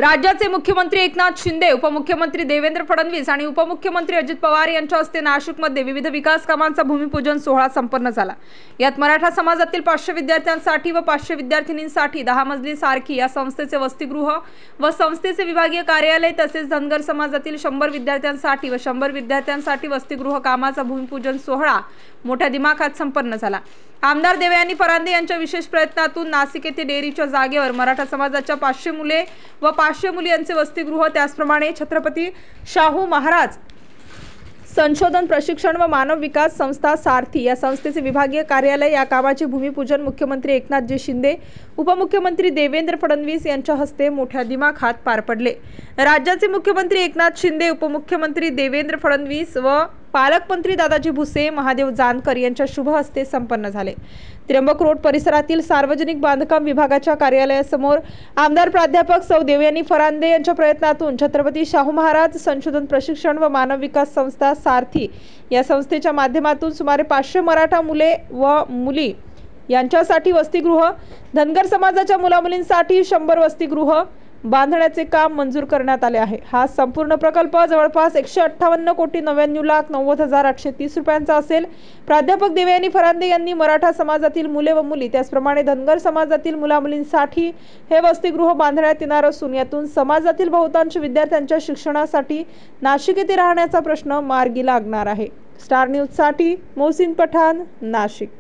राज्याचे मुख्यमंत्री एकनाथ शिंदे, उपमुख्यमंत्री देवेंद्र फडणवीस आणि उपमुख्यमंत्री अजित पवार यांच्या हस्ते नाशिकमध्ये विविध विकास कामांचा भूमिपूजन सोहळा संपन्न झाला। यात मराठा समाजातील 500 विद्यार्थ्यांसाठी व 500 विद्यार्थिनींसाठी 10 मजली सारखी या संस्थेचे वसतिगृह व संस्थेचे विभागीय कार्यालय तसेच धनगर समाजातील 100 विद्यार्थ्यांसाठी व 100 विद्यार्थ्यांसाठी वसतिगृह कामाचा भूमिपूजन सोहळा मोठ्या दिमाखात संपन्न झाला। आमदार देवयानी फरांदे यांच्या विशेष प्रयत्नातून नाशिक येथे डेअरीच्या जागेवर मराठा समाजाच्या 500 मुले व 500 मुली यांचे वसतिगृह, त्याचप्रमाणे छत्रपती शाहू महाराज संशोधन प्रशिक्षण व मानव विकास संस्था सारथी या संस्थेचे विभागीय कार्यालय या कामाचे भूमिपूजन मुख्यमंत्री एकनाथजी शिंदे, उपमुख्यमंत्री देवेंद्र फडणवीस यांच्या हस्ते मोठ्या दिमाखात पार पडले। राज्याचे मुख्यमंत्री एकनाथ शिंदे, उपमुख्यमंत्री देवेंद्र फडणवीस व पालकमंत्री दादाजी भुसे, महादेव जानकर यांच्या शुभ हस्ते संपन्न झाले। त्र्यंबक रोड परिसरातील सार्वजनिक बांधकाम विभागाच्या कार्यालयासमोर आमदार प्राध्यापक सौ देवयानी फरांदे यांच्या प्रयत्नातून छत्रपती शाहू महाराज संशोधन प्रशिक्षण व मानव विकास संस्था सारथी या संस्थेच्या माध्यमातून सुमारे 500 मराठा मुले व मुली यांच्यासाठी वसतिगृह, धनगर समाजाच्या मुलामुलींसाठी 100 वसतिगृह बांधण्याचे काम मंजूर करण्यात आले आहे। हा संपूर्ण प्रकल्प जवळपास 158,90,90,830 रुपयांचा असेल। प्राध्यापक देवयानी फरांदे यांनी मराठा समाजातील मुले व मुली त्याचप्रमाणे धनगर समाजातील मुलामुलींसाठी हे वसतिगृह बांधण्यात येणार असून यातून समाजातील बहुतांश विद्यार्थ्यांच्या शिक्षणासाठी नाशिक येथे राहण्याचा प्रश्न मार्गी लागणार आहे। स्टार न्यूज साठी मोहसिन पठाण, नाशिक।